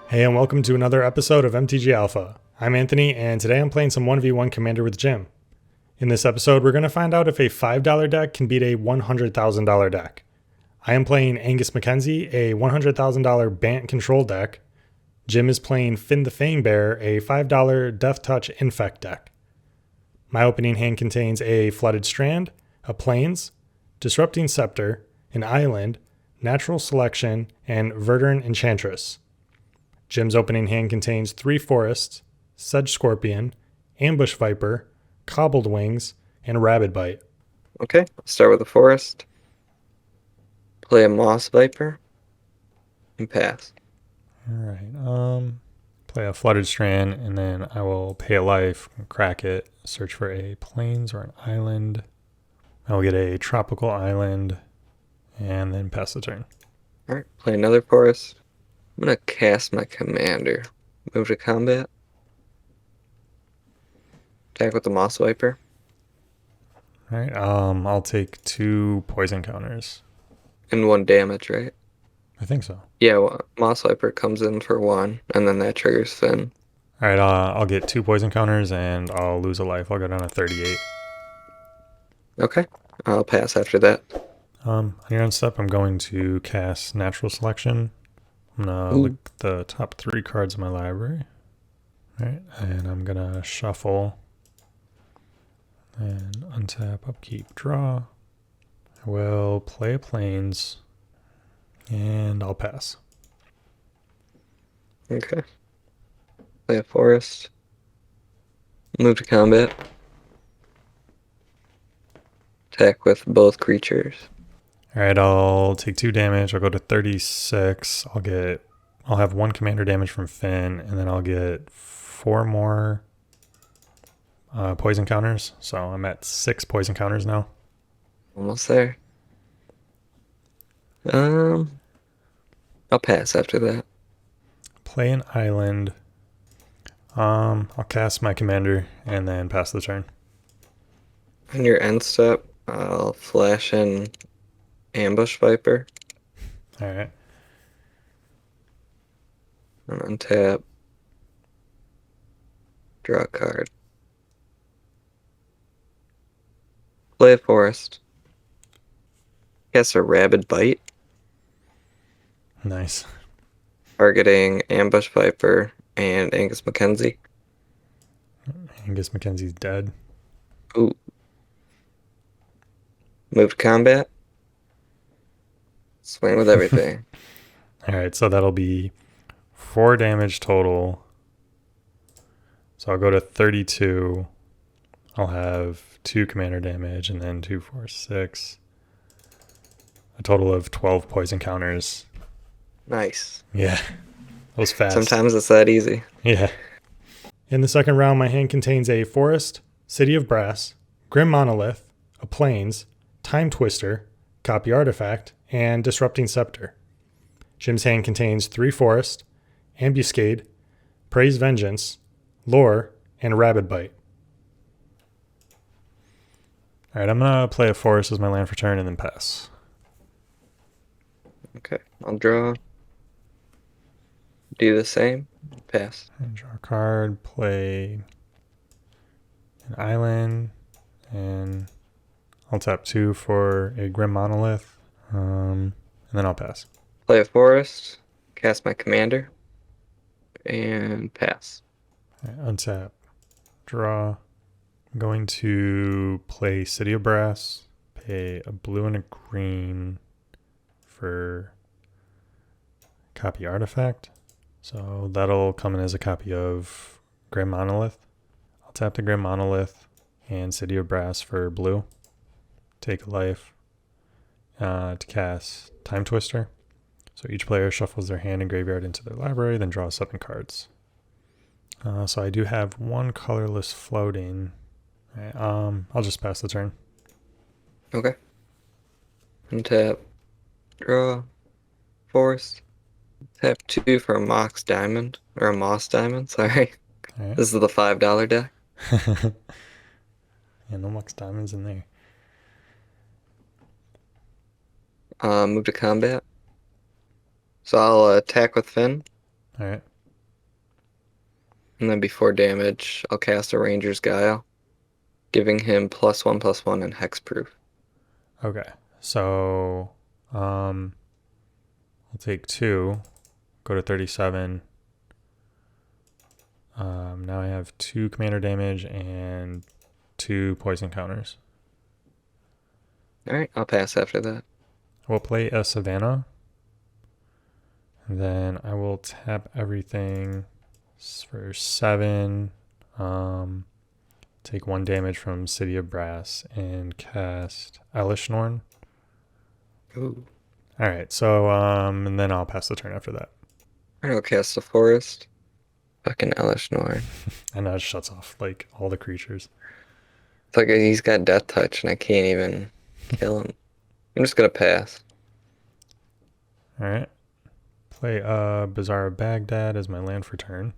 Hey, and welcome to another episode of MTG Alpha. I'm Anthony, and today I'm playing some 1v1 Commander with Jim. In this episode, we're going to find out if a $5 deck can beat a $100,000 deck. I am playing Angus Mackenzie, a $100,000 bant control deck. Jim is playing Fynn the Fangbearer, a $5 deathtouch-infect deck. My opening hand contains a Flooded Strand, a Plains, Disrupting Scepter, an Island, Natural Selection, and Verdant Enchantress. Jim's opening hand contains 3 Forests, Sedge Scorpion, Ambush Viper, Cobbled Wings, and Rabid Bite. Okay, I'll start with a Forest, play a Moss Viper, and pass. Alright, play a Flooded Strand, and then I will pay a life, crack it, search for a Plains or an Island. I will get a Tropical Island, and then pass the turn. Alright, play another Forest. I'm going to cast my Commander. Move to combat. Attack with the Moss Viper. Alright, I'll take 2 poison counters. And 1 damage, right? I think so. Yeah, well, Moss Viper comes in for 1, and then that triggers Fynn. Alright, I'll get 2 poison counters, and I'll lose a life. I'll go down to 38. Okay, I'll pass after that. On your end step, I'm going to cast Natural Selection. I'm going to look at the top 3 cards in my library. Alright, and I'm going to shuffle and untap, upkeep, draw. I will play a Plains, and I'll pass. Okay. Play a Forest. Move to combat. Attack with both creatures. Alright, I'll take 2 damage. I'll go to 36. I'll have 1 commander damage from Fynn, and then I'll get 4 more poison counters. So I'm at 6 poison counters now. Almost there. I'll pass after that. Play an island. I'll cast my commander and then pass the turn. On your end step, I'll flash in Ambush Viper. Alright. And untap. Draw a card. Play a Forest. Cast a Rabid Bite. Nice. Targeting Ambush Viper and Angus Mackenzie. Angus Mackenzie's dead. Ooh. Move to combat. Swing with everything. Alright, so that'll be 4 damage total. So I'll go to 32. I'll have 2 commander damage and then 2, 4, 6. A total of 12 poison counters. Nice. Yeah, that was fast. Sometimes it's that easy. Yeah. In the second round, my hand contains a Forest, City of Brass, Grim Monolith, a Plains, Time Twister, Copy Artifact, and Disrupting Scepter. Jim's hand contains 3 Forest, Ambuscade, Praise Vengeance, Lore, and Rabid Bite. Alright, I'm going to play a Forest as my land for turn and then pass. Okay, I'll draw. Do the same. Pass. And draw a card, play an island, and I'll tap 2 for a Grim Monolith, and then I'll pass. Play a Forest. Cast my Commander. And pass. Right, untap, draw. I'm going to play City of Brass, pay a blue and a green for Copy Artifact. So that'll come in as a copy of Grim Monolith. I'll tap the Grim Monolith and City of Brass for blue. Take a life to cast Time Twister. So each player shuffles their hand and graveyard into their library, then draws 7 cards. So I do have 1 colorless floating. Right, I'll just pass the turn. Okay. Untap. Draw. Forest. Tap 2 for a Mox Diamond. Or a Moss Diamond, sorry. Right. This is the $5 deck. Yeah, no Mox Diamonds in there. Move to combat. So I'll attack with Fynn. Alright. And then before damage, I'll cast a Ranger's Guile, giving him +1/+1 and hexproof. Okay. So I'll take 2, go to 37. Now I have 2 commander damage and 2 poison counters. Alright, I'll pass after that. We'll play a Savannah. And then I will tap everything for 7. Take 1 damage from City of Brass and cast Elishnorn. Ooh. Alright, so and then I'll pass the turn after that. Alright, I'll cast the Forest. Fucking Elishnorn. And that shuts off like all the creatures. It's like he's got Death Touch and I can't even kill him. I'm just gonna pass. Alright. Play Bazaar of Baghdad as my land for turn.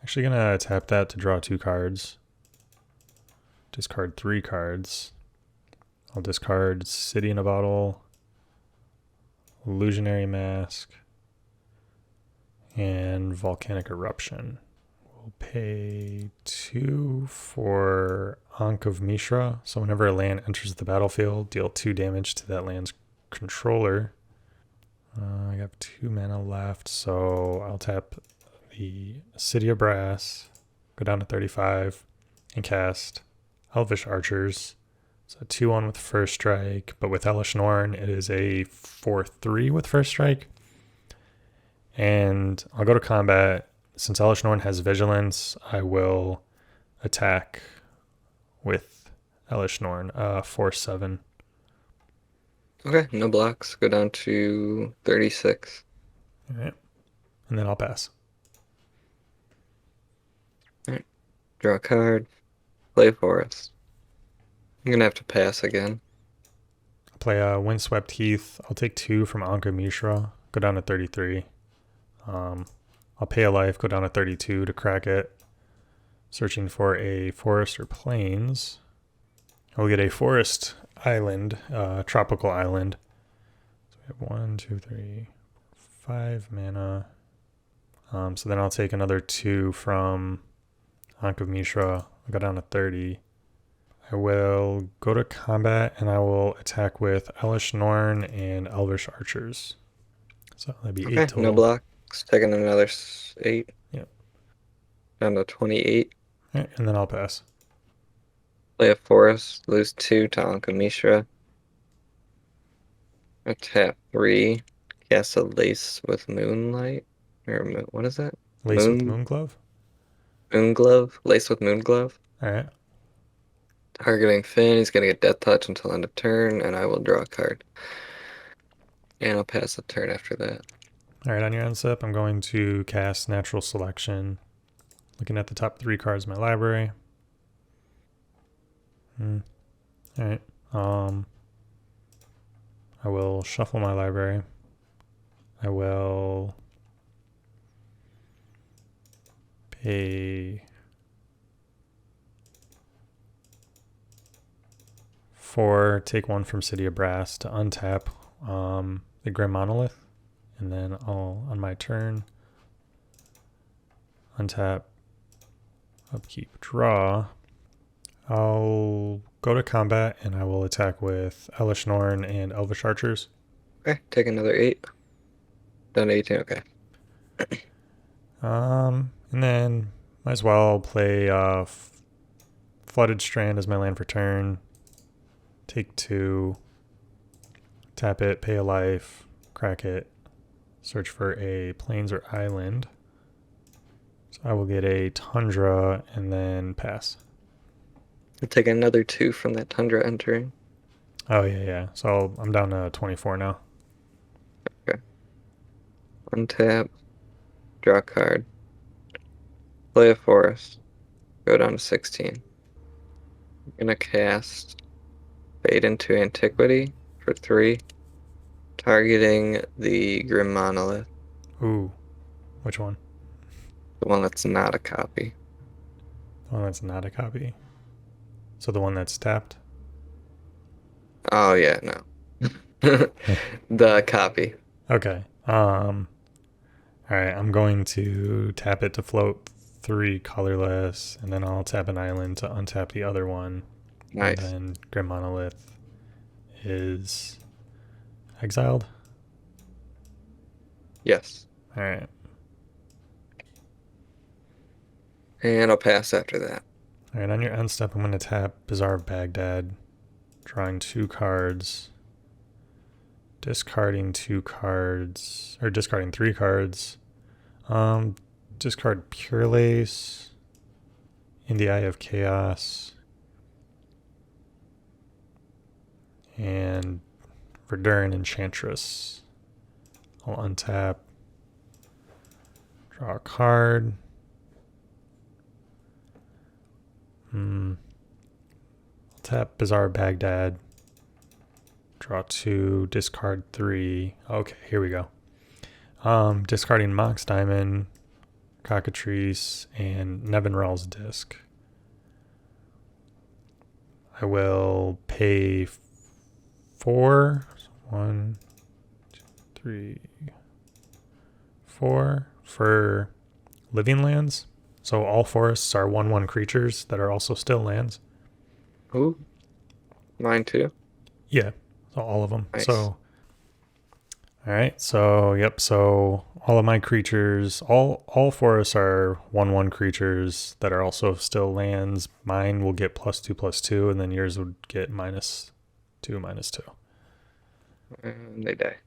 Actually gonna tap that to draw 2 cards. Discard 3 cards. I'll discard City in a Bottle, Illusionary Mask, and Volcanic Eruption. We'll pay 2 for Ankh of Mishra. So whenever a land enters the battlefield, deal 2 damage to that land's controller. I have 2 mana left, so I'll tap the City of Brass, go down to 35, and cast Elvish Archers. It's a 2/1 with first strike, but with Elishnorn, it is a 4/3 with first strike. And I'll go to combat. Since Elishnorn has Vigilance, I will attack with Elishnorn, 4/7. Okay, no blocks. Go down to 36. All right. And then I'll pass. Alright. Draw a card. Play Forest. I'm gonna have to pass again. I'll play Windswept Heath. I'll take 2 from Ankh of Mishra, go down to 33. I'll pay a life, go down to 32 to crack it. Searching for a forest or plains. I'll get a forest island, tropical island. So we have 1, 2, 3, 5 mana. So then I'll take another 2 from Ankh of Mishra. I'll go down to 30. I will go to combat and I will attack with Elishnorn and Elvish Archers. So that'd be 8 total. No blocks. Taking another 8. Yep. Down to 28. Right, and then I'll pass. Play a Forest. Lose 2 to Ankh of Mishra. I tap 3. Cast a Lace with Moonlight. Or what is that? Lace with Moonglove? Moonglove. Lace with Moonglove. Alright. Targeting Fynn. He's going to get Death Touch until end of turn, and I will draw a card. And I'll pass the turn after that. Alright, on your end step, I'm going to cast Natural Selection. Looking at the top 3 cards in my library. Alright. I will shuffle my library. I will pay 4, take 1 from City of Brass to untap the Grim Monolith. And then I'll, on my turn, untap, upkeep, draw. I'll go to combat and I will attack with Elishnorn and Elvish Archers. Okay, take another 8. Down to 18, okay. And then might as well play Flooded Strand as my land for turn. Take 2, tap it, pay a life, crack it, search for a plains or island. So I will get a Tundra and then pass. I'll take another 2 from that Tundra entering. Oh, yeah. So I'm down to 24 now. Okay. Untap. Draw a card. Play a Forest. Go down to 16. I'm going to cast Fade into Antiquity for 3. Targeting the Grim Monolith. Ooh. Which one? The one that's not a copy. The one that's not a copy? So the one that's tapped? Oh, yeah, no. The copy. Okay. All right, I'm going to tap it to float 3 colorless, and then I'll tap an island to untap the other one. Nice. And then Grim Monolith is exiled. Yes. All right. And I'll pass after that. All right, on your end step, I'm going to tap Bazaar of Baghdad, drawing 2 cards, discarding 2 cards, or discarding 3 cards. Discard Pure Lace, In the Eye of Chaos, and Verduran Enchantress. I'll untap, draw a card. I'll tap Bazaar Baghdad, draw 2, discard 3. Okay, here we go. Discarding Mox Diamond, Cockatrice, and Nevinrel's Disc. I will pay 4. 1, 2, 3, 4 for living lands. So all forests are 1/1 creatures that are also still lands. Ooh. Mine too. Yeah, so all of them. Nice. So, all right. So, yep. So all of my creatures, all forests are 1/1 creatures that are also still lands. Mine will get +2/+2, and then yours would get -2/-2. And they die.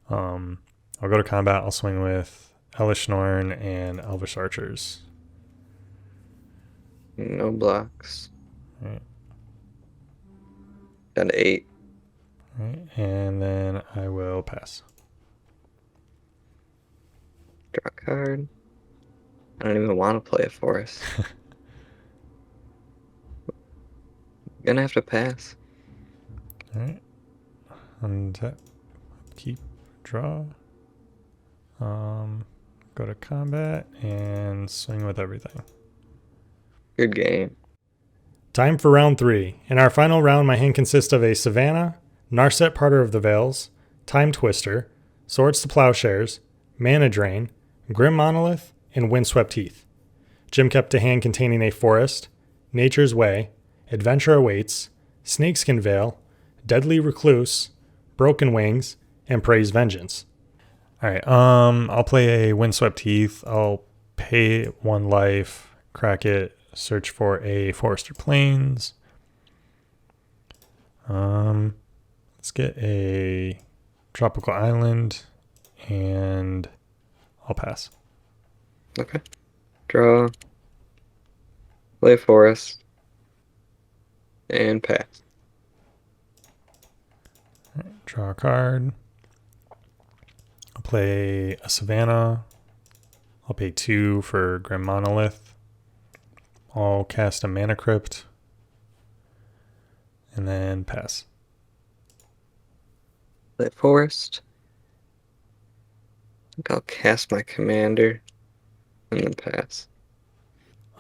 I'll go to combat. I'll swing with Hellish Norn and Elvish Archers. No blocks. All right. Down to 8. All right. And then I will pass. Draw a card. I don't even want to play a forest. Gonna have to pass. All right. Untap, keep, draw. Go to combat and swing with everything. Good game. Time for round 3. In our final round, my hand consists of a Savannah, Narset Parter of the Veils, Time Twister, Swords to Plowshares, Mana Drain, Grim Monolith, and Windswept Heath. Jim kept a hand containing a Forest, Nature's Way, Adventure Awaits, Snakeskin Veil, Deadly Recluse, Broken Wings, and Praise Vengeance. All right, I'll play a Windswept Heath. I'll pay 1 life, crack it, search for a Forest or Plains. Let's get a Tropical Island, and I'll pass. Okay. Draw. Play forest. And pass. All right, draw a card. I'll play a Savannah. I'll pay 2 for Grim Monolith. I'll cast a Mana Crypt. And then pass. Play forest. I think I'll cast my commander. And then pass.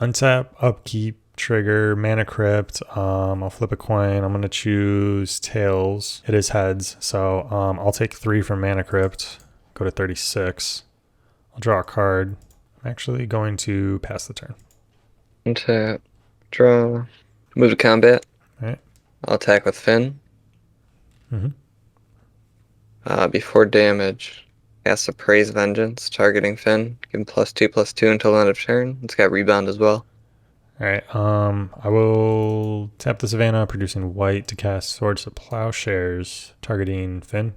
Untap, upkeep, trigger, Mana Crypt. I'll flip a coin. I'm going to choose tails. It is heads. So I'll take 3 for Mana Crypt. Go to 36. I'll draw a card. I'm actually going to pass the turn. Untap. Draw. Move to combat. All right. I'll attack with Fynn. Mm-hmm. Before damage, cast a Praise Vengeance, targeting Fynn. Give him +2/+2 until the end of turn. It's got rebound as well. All right. I will tap the Savannah, producing white to cast Swords to Plowshares, targeting Fynn.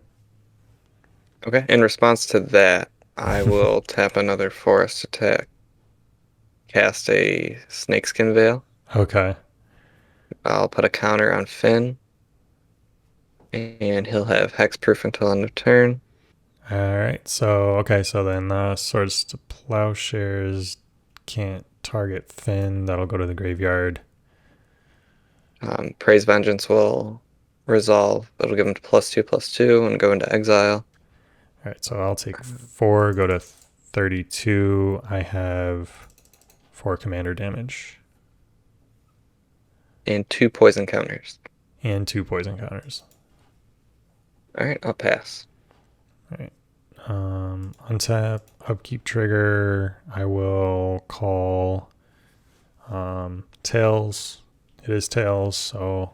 Okay. In response to that, I will tap another forest attack. Cast a Snakeskin Veil. Okay. I'll put a counter on Fynn. And he'll have hexproof until end of turn. All right. So then Swords to Plowshares can't target Fynn. That'll go to the graveyard. Praise Vengeance will resolve. It'll give him +2/+2 and go into exile. All right. So I'll take 4, go to 32. I have 4 commander damage. And 2 poison counters. And 2 poison counters. Alright, I'll pass. All right. untap, upkeep trigger. I will call Tails. It is Tails, so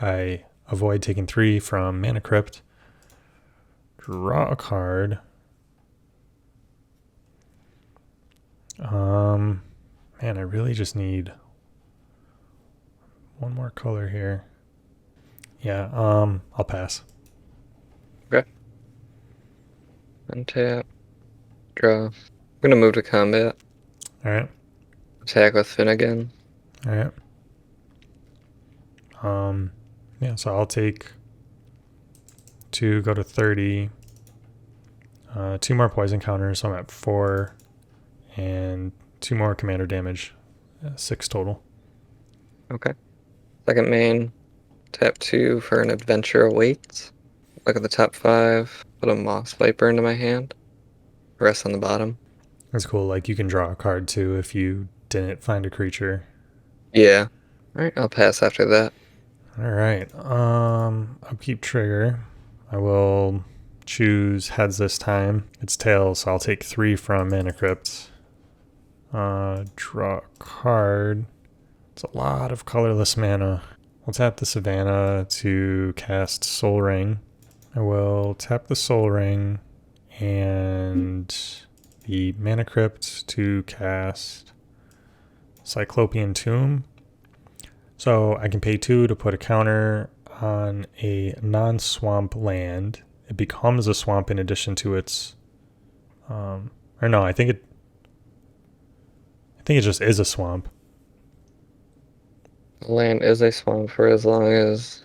I avoid taking 3 from Mana Crypt. Draw a card. Man, I really just need one more color here. Yeah, I'll pass. Okay. Untap. Draw. I'm gonna move to combat. Alright. Attack with Fynn again. Alright. Yeah, so I'll take 2, go to 30. 2 more poison counters, so I'm at 4. And 2 more commander damage. 6 total. Okay. Second main. Tap 2 for an adventure awaits. Look at the top 5. Put a Moss Viper into my hand. Rest on the bottom. That's cool. Like, you can draw a card too if you didn't find a creature. Yeah. Alright, I'll pass after that. Alright. Upkeep trigger. I will choose heads this time. It's tails, so I'll take 3 from Mana Crypt. Draw a card. It's a lot of colorless mana. I'll tap the Savannah to cast Soul Ring. I will tap the Soul Ring and the Mana Crypt to cast Cyclopean Tomb. So I can pay 2 to put a counter on a non-swamp land. It becomes a swamp in addition to its... or no, I think it just is a swamp. Land is a swamp for as long as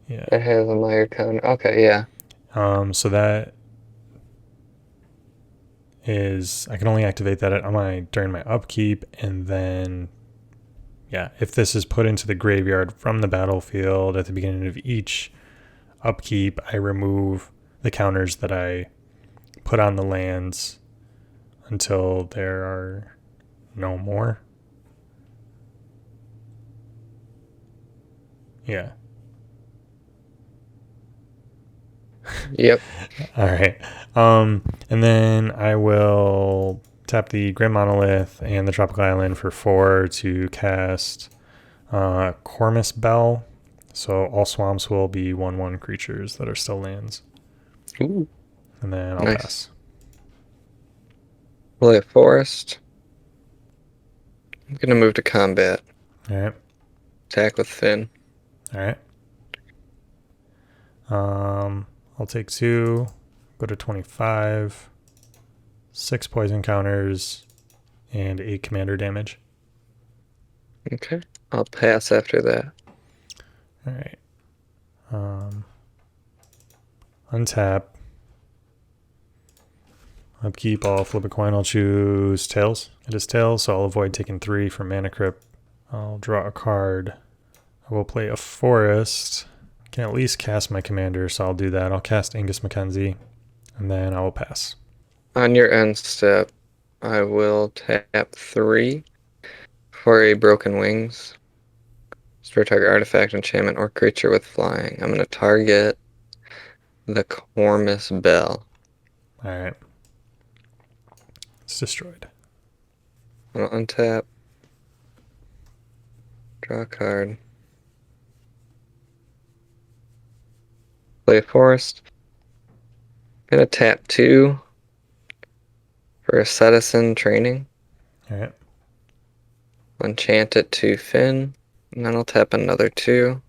it has a Mire counter. Okay, yeah. So that is, I can only activate that during my upkeep, and then, yeah, if this is put into the graveyard from the battlefield at the beginning of each upkeep, I remove the counters that I put on the lands until there are no more. Yeah. Yep. All right. And then I will tap the Grim Monolith and the Tropical Island for 4 to cast Cormus Bell. So all swamps will be 1/1 creatures that are still lands. Ooh. And then I'll pass. Play a forest. I'm gonna move to combat. All right. Attack with Fynn. All right. I'll take 2, go to 25, 6 poison counters, and 8 commander damage. Okay. I'll pass after that. All right. Untap. Upkeep, I'll flip a coin, I'll choose Tails. It is Tails, so I'll avoid taking 3 from Mana Crypt. I'll draw a card. I will play a forest. Can at least cast my commander, so I'll do that. I'll cast Angus Mackenzie, and then I will pass. On your end step, I will tap 3 for a Broken Wings. Destroy target artifact, enchantment, or creature with flying. I'm going to target the Cormus Bell. Alright. It's destroyed. I'll untap. Draw a card. Play a forest. I'm going to tap 2 for a Citizen Training. Alright. Enchant it to Fynn. And then I'll tap another 2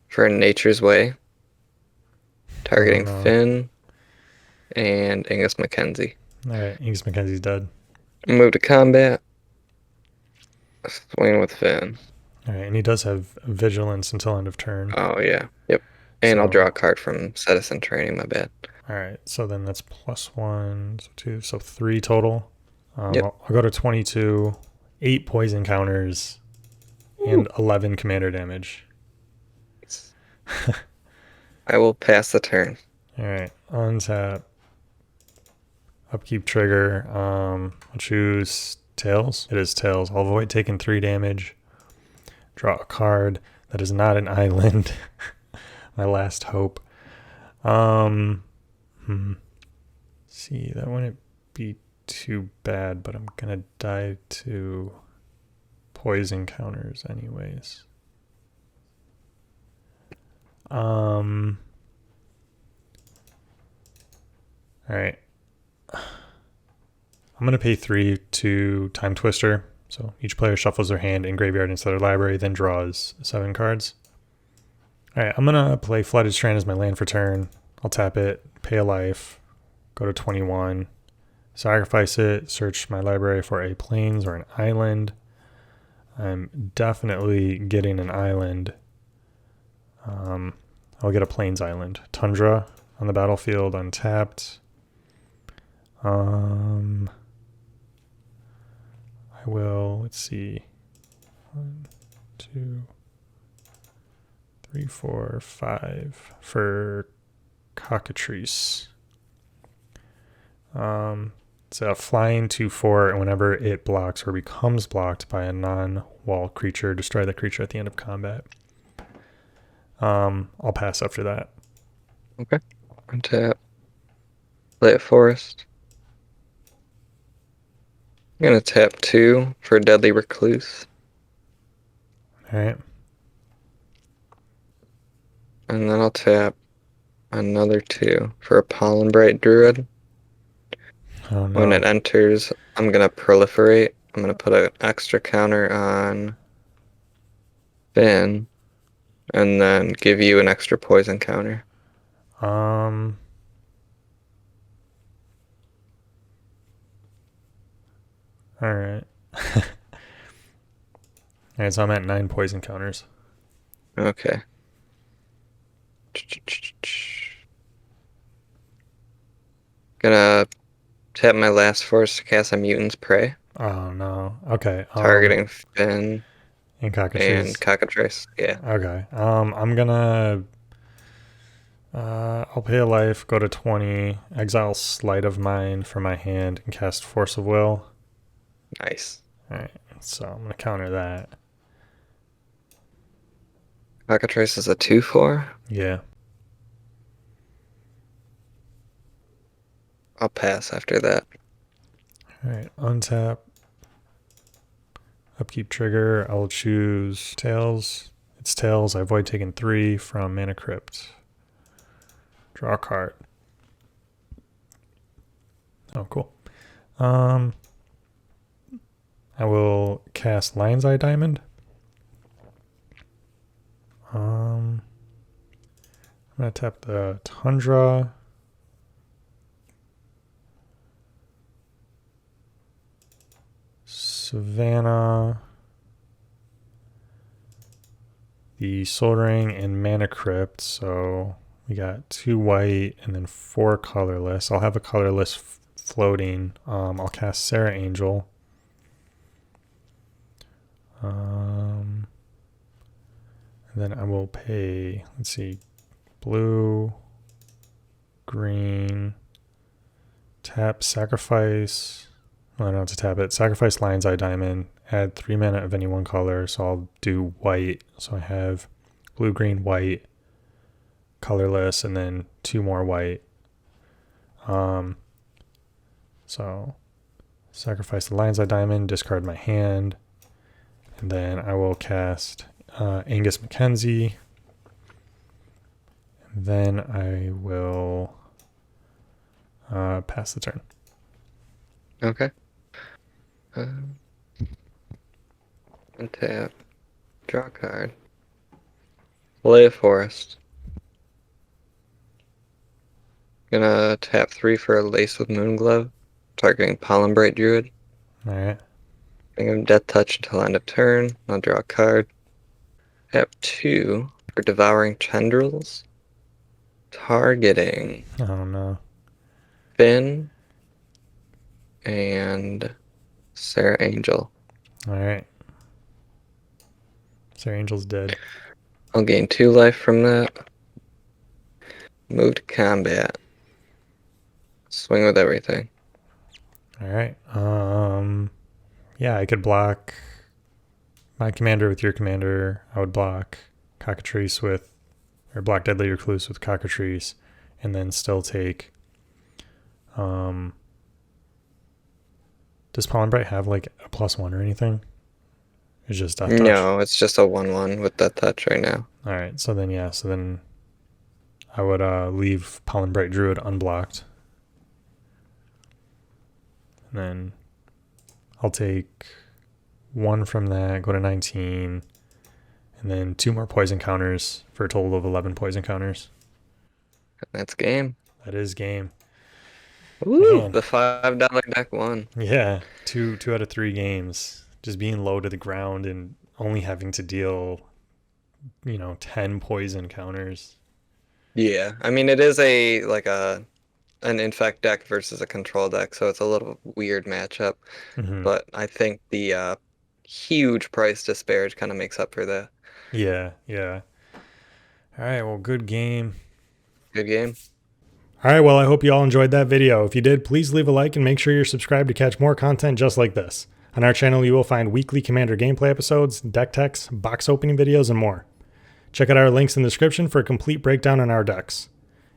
for a Nature's Way. Targeting Fynn and Angus Mackenzie. Alright, Angus Mackenzie's dead. Move to combat. Swing with Fynn. Alright, and he does have vigilance until end of turn. Oh, yeah. Yep. And I'll draw a card from Citizen Training, my bad. Alright, so then that's +1, so 2, so 3 total. Yep. I'll go to 22, 8 poison counters, and 11 commander damage. I will pass the turn. Alright, untap. Upkeep trigger. I'll choose Tails. It is Tails. I'll avoid taking 3 damage. Draw a card. That is not an island. My last hope. See, that wouldn't be too bad, but I'm gonna die to poison counters anyways. All right. I'm gonna pay 3 to Time Twister. So each player shuffles their hand and graveyard into their library, then draws 7 cards. All right, I'm gonna play Flooded Strand as my land for turn. I'll tap it, pay a life, go to 21, sacrifice it, search my library for a plains or an island. I'm definitely getting an island. I'll get a plains island. Tundra on the battlefield, untapped. I will, let's see. 1, 2, 3, 4, 5 for Cockatrice. It's a flying 2/4, and whenever it blocks or becomes blocked by a non-wall creature, destroy that creature at the end of combat. I'll pass after that. Okay. Untap. Play a forest. I'm gonna tap 2 for Deadly Recluse. All right. And then I'll tap another 2 for a Pollen Bright Druid. Oh no. When it enters, I'm gonna proliferate. I'm gonna put an extra counter on Fynn, and then give you an extra poison counter. All right. All right, so I'm at 9 poison counters. Okay. Gonna tap my last force to cast a Mutant's Prey, Oh no. Okay. targeting Fynn and Cockatrice. and Cockatrice. Yeah. Okay. I'm gonna I'll pay a life, go to 20, exile Sleight of Mind from my hand, and cast Force of Will. Nice. Alright, so I'm gonna counter that. Cockatrice is a 2/4. Yeah. I'll pass after that. Alright, untap. Upkeep trigger. I'll choose Tails. It's Tails. I avoid taking 3 from Mana Crypt. Draw a card. Oh, cool. I will cast Lion's Eye Diamond. I'm gonna tap the Tundra. Savannah. The Soul Ring and Mana Crypt. So we got 2 white and then 4 colorless. I'll have a colorless floating. I'll cast Sarah Angel. And then I will pay, let's see, blue, green, tap, sacrifice. Well, I don't have to tap it. Sacrifice Lion's Eye Diamond, add 3 mana of any one color. So I'll do white. So I have blue, green, white, colorless, and then 2 more white. So sacrifice the Lion's Eye Diamond, discard my hand, and then I will cast Angus Mackenzie. And then I will pass the turn. Okay. Untap. Draw a card. Play a forest. Gonna tap 3 for a Lace with Moonglove, targeting Pollen Bright Druid. Alright. Give him Death Touch until end of turn. I'll draw a card. Tap 2 for Devouring Tendrils, targeting Oh no. Fynn and Sarah Angel. Alright. Sarah Angel's dead. I'll gain 2 life from that. Move to combat. Swing with everything. Alright. Yeah, I could block my commander with your commander. I would block Cockatrice with, or block Deadly Recluse with Cockatrice, and then still take Does Pollen Bright have like a +1 or anything? It's just Death Touch. No, it's just a 1/1 with Death Touch right now. All right, so then I would leave Pollen Bright Druid unblocked. And then I'll take 1 from that, go to 19, and then 2 more poison counters for a total of 11 poison counters. That's game. That is game. Ooh, Man. the $5 deck won. Yeah, 2 out of 3 games. Just being low to the ground and only having to deal, 10 poison counters. Yeah, I mean it is an infect deck versus a control deck, so it's a little weird matchup. Mm-hmm. But I think the huge price disparage kind of makes up for that. Yeah. All right, well, good game. Good game. All right, well, I hope you all enjoyed that video. If you did, please leave a like and make sure you're subscribed to catch more content just like this. On our channel, you will find weekly Commander gameplay episodes, deck techs, box opening videos, and more. Check out our links in the description for a complete breakdown on our decks.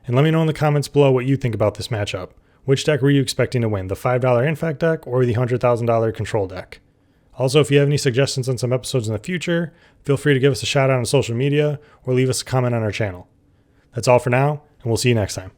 And let me know in the comments below what you think about this matchup. Which deck were you expecting to win, the $5 Infect deck or the $100,000 Control deck? Also, if you have any suggestions on some episodes in the future, feel free to give us a shout out on social media or leave us a comment on our channel. That's all for now, and we'll see you next time.